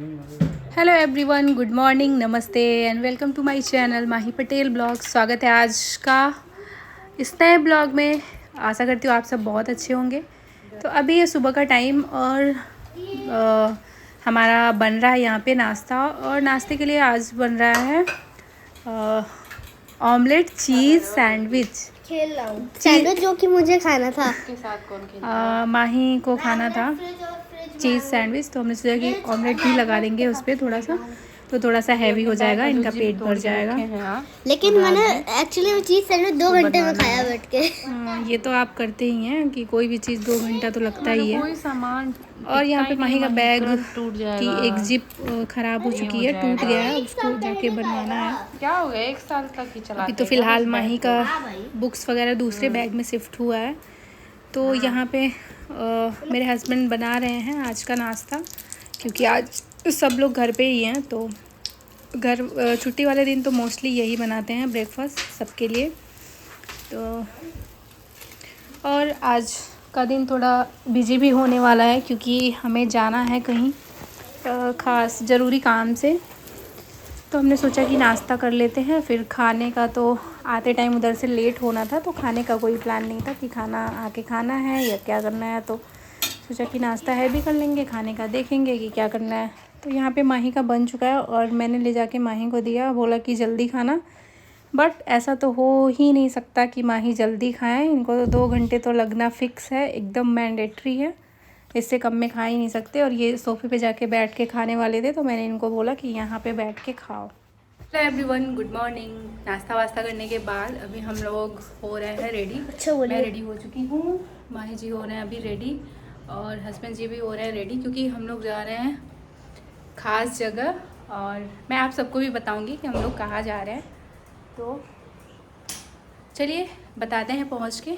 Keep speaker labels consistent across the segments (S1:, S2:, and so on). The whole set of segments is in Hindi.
S1: हेलो एवरीवन, गुड मॉर्निंग, नमस्ते and welcome to my channel Mahi Patel blog. स्वागत है आज का इस नए ब्लॉग में। आशा करती हूँ आप सब बहुत अच्छे होंगे। तो अभी है सुबह का टाइम और हमारा बन रहा है यहाँ पे नाश्ता। और नाश्ते के लिए आज बन रहा है ऑमलेट चीज़ सैंडविच।
S2: खेल रहा हूँ सैंडविच जो कि मुझे खाना था।
S3: के साथ कौन खेलता
S1: माही को खाना था चीज़ सैंडविच, तो हमने सोचा कि ऑमलेट भी लगा देंगे उस पर थोड़ा सा, तो थोड़ा सा हैवी हो जाएगा, इनका पेट भर जाएगा।
S2: लेकिन मैंने एक्चुअली चीज़ सैंडविच 2 घंटे में खाया बैठ के।
S1: ये तो आप करते ही हैं कि कोई भी चीज़ 2 घंटा तो लगता ही है।
S3: कोई सामान
S1: और यहाँ पे माही का बैग
S3: टूट
S1: की
S3: जाएगा।
S1: एक जिप ख़राब हो चुकी है, टूट गया है, उसको जाके बनवाना है।
S3: क्या हो गया, 1 साल तक ही चला।
S1: अभी तो फ़िलहाल माही का बुक्स वगैरह दूसरे बैग में शिफ्ट हुआ है। तो यहाँ पे मेरे हस्बैंड बना रहे हैं आज का नाश्ता, क्योंकि आज सब लोग घर पे ही हैं। तो घर छुट्टी वाले दिन तो मोस्टली यही बनाते हैं ब्रेकफास्ट सबके लिए। तो और आज का दिन थोड़ा बिजी भी होने वाला है, क्योंकि हमें जाना है कहीं ख़ास ज़रूरी काम से। तो हमने सोचा कि नाश्ता कर लेते हैं, फिर खाने का तो आते टाइम उधर से लेट होना था, तो खाने का कोई प्लान नहीं था कि खाना आके खाना है या क्या करना है। तो सोचा कि नाश्ता है भी कर लेंगे, खाने का देखेंगे कि क्या करना है। तो यहाँ पे माही का बन चुका है और मैंने ले जाके माही को दिया, बोला कि जल्दी खाना। बट ऐसा तो हो ही नहीं सकता कि माही जल्दी खाएं, इनको तो 2 घंटे तो लगना फ़िक्स है, एकदम मैंडेटरी है, इससे कम में खा ही नहीं सकते। और ये सोफ़े पे जाके बैठ के खाने वाले थे, तो मैंने इनको बोला कि यहाँ पे बैठ के खाओ। Hello everyone, good morning. नाश्ता वास्ता करने के बाद अभी हम लोग हो रहे हैं रेडी।
S2: अच्छा बोलिए।
S1: मैं रेडी हो चुकी हूँ, माही जी हो रहे हैं अभी रेडी, और हस्बैंड जी भी हो रहे हैं रेडी, क्योंकि हम लोग जा रहे हैं ख़ास जगह। और मैं आप सबको भी बताऊँगी कि हम लोग कहाँ जा रहे हैं। तो चलिए बताते हैं पहुँच के।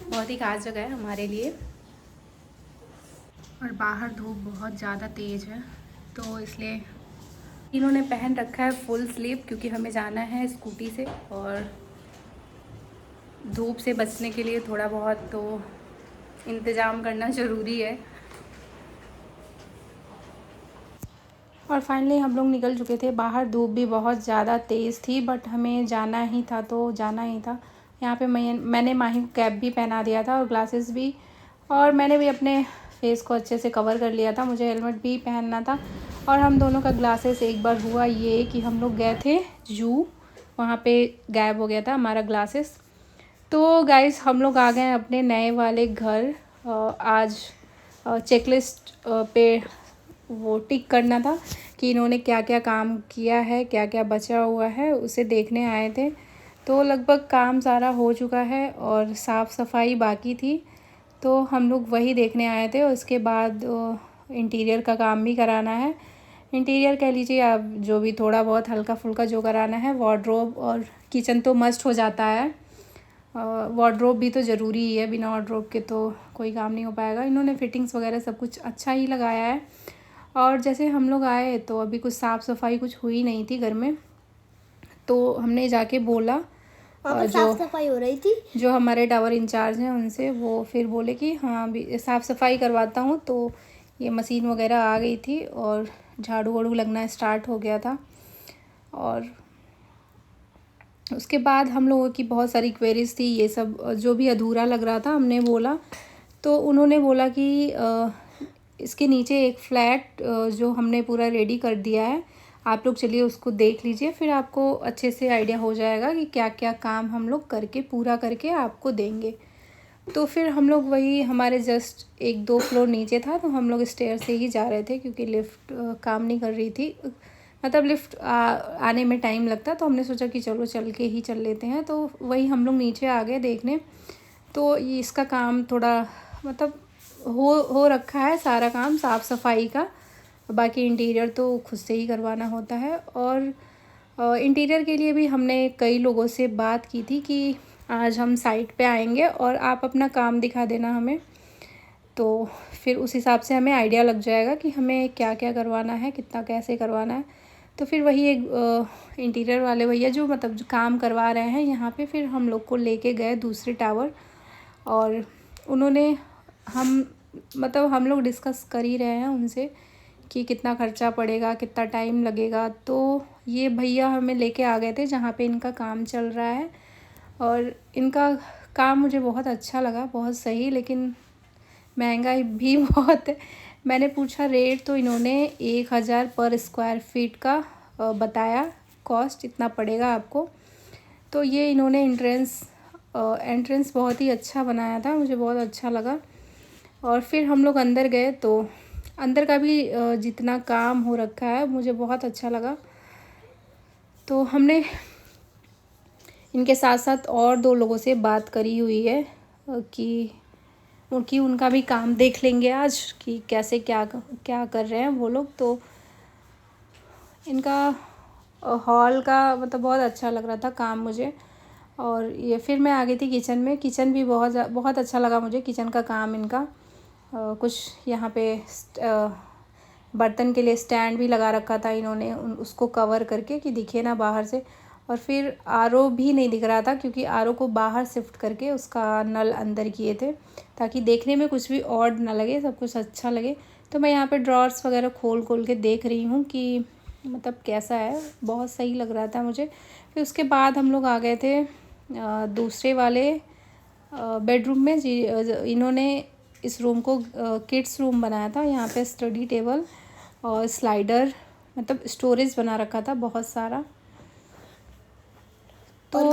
S1: बहुत ही ख़ास जगह है हमारे लिए, और बाहर धूप बहुत ज़्यादा तेज़ है, तो इसलिए इन्होंने पहन रखा है फुल स्लीव, क्योंकि हमें जाना है स्कूटी से, और धूप से बचने के लिए थोड़ा बहुत तो इंतज़ाम करना ज़रूरी है। और फाइनली हम लोग निकल चुके थे। बाहर धूप भी बहुत ज़्यादा तेज़ थी, बट हमें जाना ही था तो जाना ही था। यहाँ पे मैंने माही को कैप भी पहना दिया था और ग्लासेस भी, और मैंने भी अपने फेस को अच्छे से कवर कर लिया था, मुझे हेलमेट भी पहनना था। और हम दोनों का ग्लासेस एक बार हुआ ये कि हम लोग गए थे जू, वहाँ पे गायब हो गया था हमारा ग्लासेस। तो गाइस हम लोग आ गए हैं अपने नए वाले घर। आज चेकलिस्ट पे वो टिक करना था कि इन्होंने क्या क्या काम किया है, क्या क्या बचा हुआ है, उसे देखने आए थे। तो लगभग काम सारा हो चुका है और साफ़ सफाई बाकी थी, तो हम लोग वही देखने आए थे। और उसके बाद इंटीरियर का काम भी कराना है। इंटीरियर कह लीजिए आप, जो भी थोड़ा बहुत हल्का फुल्का जो कराना है। वार्डरोब और किचन तो मस्ट हो जाता है, वार्डरोब भी तो ज़रूरी ही है, बिना वार्डरोब के तो कोई काम नहीं हो पाएगा। इन्होंने फिटिंग्स वगैरह सब कुछ अच्छा ही लगाया है। और जैसे हम लोग आए तो अभी कुछ साफ़ सफाई कुछ हुई नहीं थी घर में, तो हमने जाके बोला,
S2: साफ सफाई हो रही थी,
S1: जो हमारे टावर इंचार्ज हैं उनसे, वो फिर बोले कि हाँ अभी साफ़ सफाई करवाता हूँ। तो ये मशीन वगैरह आ गई थी और झाड़ू वाड़ू लगना स्टार्ट हो गया था। और उसके बाद हम लोगों की बहुत सारी क्वेरीज़ थी, ये सब जो भी अधूरा लग रहा था हमने बोला। तो उन्होंने बोला कि इसके नीचे एक फ्लैट जो हमने पूरा रेडी कर दिया है, आप लोग चलिए उसको देख लीजिए, फिर आपको अच्छे से आइडिया हो जाएगा कि क्या क्या काम हम लोग करके पूरा करके आपको देंगे। तो फिर हम लोग वही, हमारे जस्ट 1-2 फ्लोर नीचे था, तो हम लोग स्टेयर से ही जा रहे थे, क्योंकि लिफ्ट काम नहीं कर रही थी, मतलब लिफ्ट आने में टाइम लगता। तो हमने सोचा कि चलो चल के ही चल लेते हैं। तो वही हम लोग नीचे आ गए देखने। तो ये इसका काम थोड़ा मतलब हो रखा है सारा काम साफ़ सफाई का, बाकी इंटीरियर तो खुद से ही करवाना होता है। और इंटीरियर के लिए भी हमने कई लोगों से बात की थी कि आज हम साइट पे आएंगे और आप अपना काम दिखा देना हमें, तो फिर उस हिसाब से हमें आइडिया लग जाएगा कि हमें क्या क्या करवाना है, कितना कैसे करवाना है। तो फिर वही एक इंटीरियर वाले भैया जो मतलब जो काम करवा रहे हैं यहाँ पे, फिर हम लोग को लेके गए दूसरे टावर, और उन्होंने हम लोग डिस्कस कर ही रहे हैं उनसे कि कितना खर्चा पड़ेगा, कितना टाइम लगेगा। तो ये भैया हमें लेके आ गए थे जहाँ पे इनका काम चल रहा है, और इनका काम मुझे बहुत अच्छा लगा, बहुत सही, लेकिन महंगाई भी बहुत है। मैंने पूछा रेट तो इन्होंने 1000 पर स्क्वायर फीट का बताया, कॉस्ट इतना पड़ेगा आपको। तो ये इन्होंने एंट्रेंस बहुत ही अच्छा बनाया था, मुझे बहुत अच्छा लगा। और फिर हम लोग अंदर गए तो अंदर का भी जितना काम हो रखा है मुझे बहुत अच्छा लगा। तो हमने इनके साथ साथ और 2 लोगों से बात करी हुई है कि उनका भी काम देख लेंगे आज, कि कैसे क्या कर रहे हैं वो लोग। तो इनका हॉल का मतलब बहुत अच्छा लग रहा था काम मुझे। और ये फिर मैं आ गई थी किचन में। किचन भी बहुत अच्छा लगा मुझे, किचन का काम इनका। कुछ यहाँ पे बर्तन के लिए स्टैंड भी लगा रखा था इन्होंने, उसको कवर करके कि दिखे ना बाहर से। और फिर आरओ भी नहीं दिख रहा था, क्योंकि आरओ को बाहर शिफ्ट करके उसका नल अंदर किए थे, ताकि देखने में कुछ भी ऑड ना लगे, सब कुछ अच्छा लगे। तो मैं यहाँ पे ड्रॉर्स वगैरह खोल के देख रही हूँ कि मतलब कैसा है, बहुत सही लग रहा था मुझे। फिर उसके बाद हम लोग आ गए थे दूसरे वाले बेडरूम में। जी इन्होंने इस रूम को किड्स रूम बनाया था। यहाँ पे स्टडी टेबल और स्लाइडर, मतलब स्टोरेज बना रखा था बहुत सारा। तो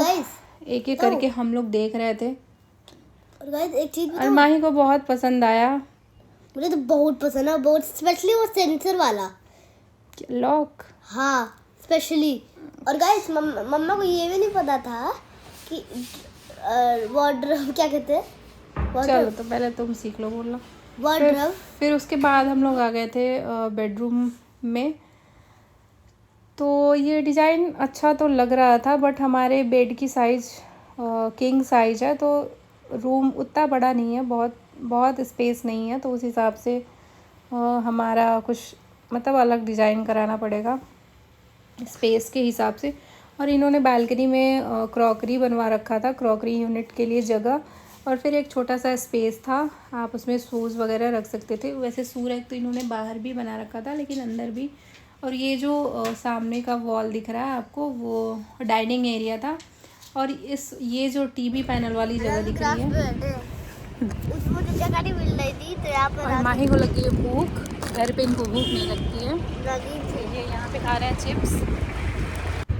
S1: एक एक करके हम लोग देख रहे थे।
S2: और गाइस एक चीज
S1: और माही को बहुत पसंद आया।
S2: मुझे तो बहुत पसंद है, बहुत, स्पेशली वो सेंसर वाला
S1: लॉक।
S2: हाँ स्पेशली। और गाइस मम्मा को ये भी नहीं पता था कि वार्डरोब क्या कहते हैं।
S1: चलो तो पहले तुम सीख लो बोलना।
S2: वार्डरोब।
S1: फिर उसके बाद हम लोग आ गए थे बेडरूम में। तो ये डिज़ाइन अच्छा तो लग रहा था, बट हमारे बेड की साइज़ किंग साइज है, तो रूम उतना बड़ा नहीं है, बहुत स्पेस नहीं है। तो उस हिसाब से हमारा कुछ मतलब अलग डिज़ाइन कराना पड़ेगा स्पेस के हिसाब से। और इन्होंने बालकनी में क्रॉकरी बनवा रखा था, क्रॉकरी यूनिट के लिए जगह। और फिर एक छोटा सा स्पेस था, आप उसमें शूज़ वगैरह रख सकते थे। वैसे शू रैक तो इन्होंने बाहर भी बना रखा था, लेकिन अंदर भी। और ये जो सामने का वॉल दिख रहा है आपको, वो डाइनिंग एरिया था। और ये जो टीवी पैनल वाली जगह दिख रही है,
S2: उसमें मुझे जगह नहीं मिल रही थी, तो यहाँ पर
S1: और माही को लगी है भूख। घर पे इनको भूख नहीं लगती है।
S2: लगी थी।
S1: ये यहाँ पे खा रहे हैं चिप्स।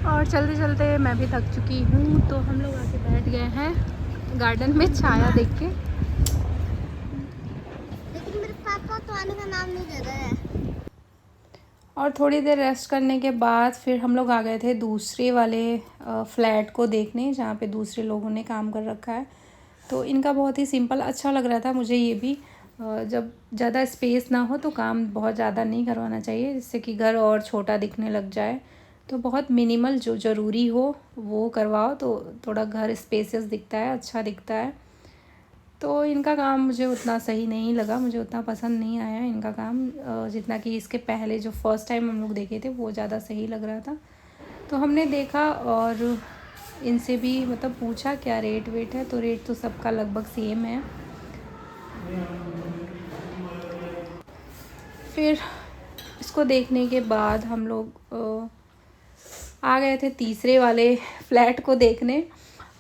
S1: और चलते चलते मैं भी थक चुकी हूँ, तो हम लोग आके बैठ गए हैं गार्डन में छाया देख के।
S2: लेकिन मेरे पापा तो आने का नाम नहीं ले रहे हैं।
S1: और थोड़ी देर रेस्ट करने के बाद फिर हम लोग आ गए थे दूसरे वाले फ्लैट को देखने, जहाँ पे दूसरे लोगों ने काम कर रखा है। तो इनका बहुत ही सिंपल अच्छा लग रहा था मुझे। ये भी जब ज़्यादा स्पेस ना हो तो काम बहुत ज़्यादा नहीं करवाना चाहिए, जिससे कि घर और छोटा दिखने लग जाए। तो बहुत मिनिमल जो ज़रूरी हो वो करवाओ, तो थोड़ा घर स्पेसियस दिखता है, अच्छा दिखता है। तो इनका काम मुझे उतना सही नहीं लगा, मुझे उतना पसंद नहीं आया इनका काम, जितना कि इसके पहले जो फर्स्ट टाइम हम लोग देखे थे वो ज़्यादा सही लग रहा था। तो हमने देखा और इनसे भी मतलब पूछा क्या रेट वेट है, तो रेट तो सबका लगभग सेम है। फिर इसको देखने के बाद हम लोग आ गए थे तीसरे वाले फ्लैट को देखने,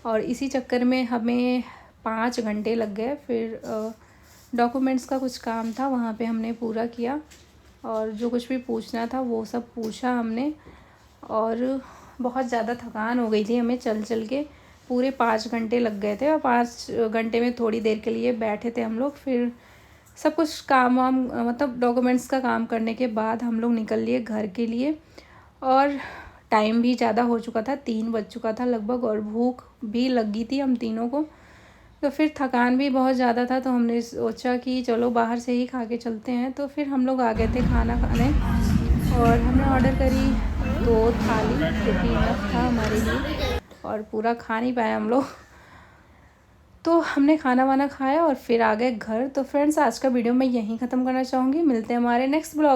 S1: और इसी चक्कर में हमें 5 घंटे लग गए। फिर डॉक्यूमेंट्स का कुछ काम था, वहाँ पे हमने पूरा किया, और जो कुछ भी पूछना था वो सब पूछा हमने। और बहुत ज़्यादा थकान हो गई थी हमें चल के, पूरे 5 घंटे लग गए थे। और 5 घंटे में थोड़ी देर के लिए बैठे थे हम लोग। फिर सब कुछ काम वाम मतलब डॉक्यूमेंट्स का काम करने के बाद हम लोग निकल लिए घर के लिए। और टाइम भी ज़्यादा हो चुका था, 3 बज चुका था लगभग, और भूख भी लगी थी हम तीनों को। तो फिर थकान भी बहुत ज़्यादा था, तो हमने सोचा कि चलो बाहर से ही खा के चलते हैं। तो फिर हम लोग आ गए थे खाना खाने, और हमने ऑर्डर करी 2 थाली, जो कि इनफ था हमारे लिए, और पूरा खा नहीं पाए हम लोग। तो हमने खाना वाना खाया और फिर आ गए घर। तो फ्रेंड्स, आज का वीडियो मैं यहीं ख़त्म करना चाहूँगी। मिलते हैं हमारे नेक्स्ट ब्लॉग।